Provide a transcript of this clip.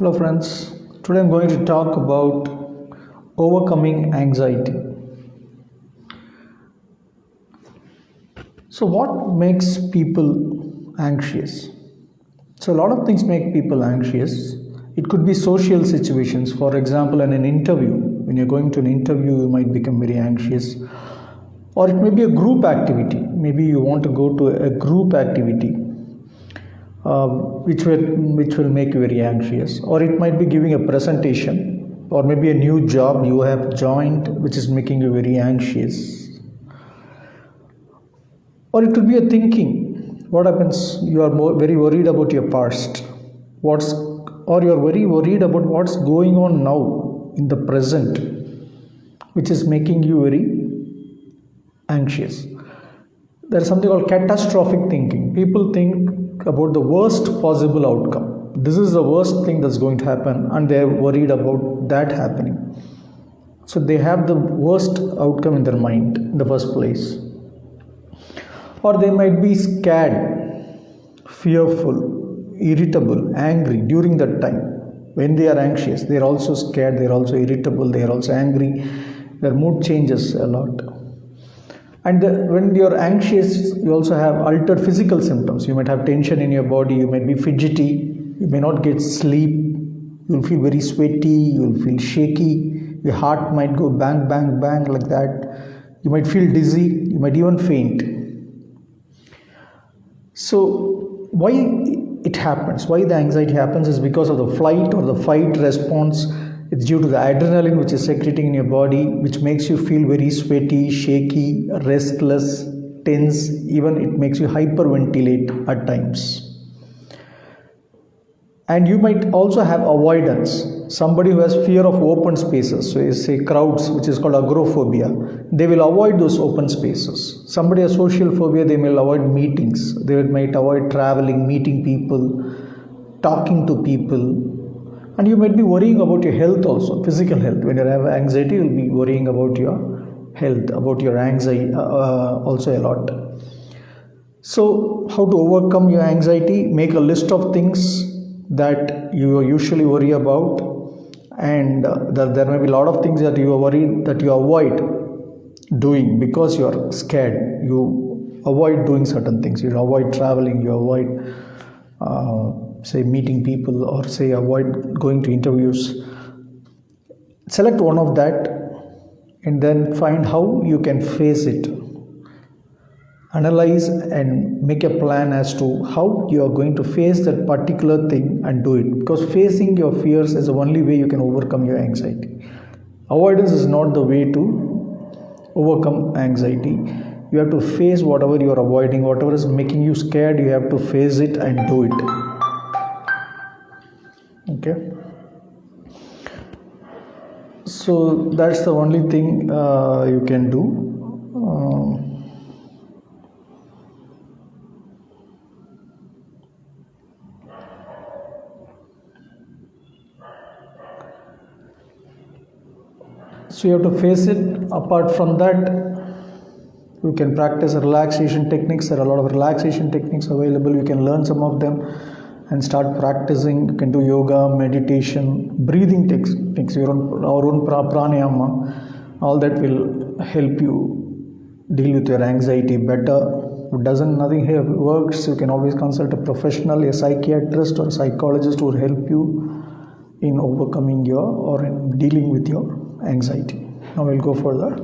Hello friends, today I'm going to talk about overcoming anxiety. So what makes people anxious? So a lot of things make people anxious. It could be social situations. For example, in an interview, when you're going to an interview, you might become very anxious. Or it may be a group activity. Maybe you want to go to a group activity which will make you very anxious, or it might be giving a presentation, or maybe a new job you have joined which is making you very anxious, or it could be a thinking. What happens? You are very worried about your past, or you are very worried about what's going on now in the present, which is making you very anxious. There is something called catastrophic thinking. People think about the worst possible outcome. This is the worst thing that's going to happen, and they're worried about that happening. So they have the worst outcome in their mind in the first place. Or they might be scared, fearful, irritable, angry during that time. When they are anxious, they're also scared, they're also irritable, they're also angry. Their mood changes a lot. And when you're anxious, you also have altered physical symptoms. You might have tension in your body, you might be fidgety, you may not get sleep, you'll feel very sweaty, you'll feel shaky, your heart might go bang, bang, bang like that. You might feel dizzy, you might even faint. So why it happens, why the anxiety happens is because of the flight or the fight response. It's due to the adrenaline which is secreting in your body, which makes you feel very sweaty, shaky, restless, tense. Even it makes you hyperventilate at times. And you might also have avoidance. Somebody who has fear of open spaces, so you say crowds, which is called agoraphobia, they will avoid those open spaces. Somebody has social phobia, they will avoid meetings. They might avoid traveling, meeting people, talking to people. And you might be worrying about your health also, physical health. When you have anxiety, you'll be worrying about your health, about your anxiety also a lot. So how to overcome your anxiety? Make a list of things that you usually worry about, and there may be a lot of things that you are worried that you avoid doing because you are scared. You avoid doing certain things. You avoid traveling, you avoid say meeting people, or say avoid going to interviews. Select one of that and then find how you can face it. Analyze and make a plan as to how you are going to face that particular thing and do it, because facing your fears is the only way you can overcome your anxiety. Avoidance is not the way to overcome anxiety. You have to face whatever you are avoiding, whatever is making you scared. You have to face it and do it. Okay, so that's the only thing you can do. So you have to face it. Apart from that, you can practice relaxation techniques. There are a lot of relaxation techniques available. You can learn some of them and start practicing. You can do yoga, meditation, breathing techniques, your own pranayama. All that will help you deal with your anxiety better. If nothing here works, you can always consult a professional, a psychiatrist or a psychologist who will help you in overcoming or in dealing with your anxiety. Now we'll go further.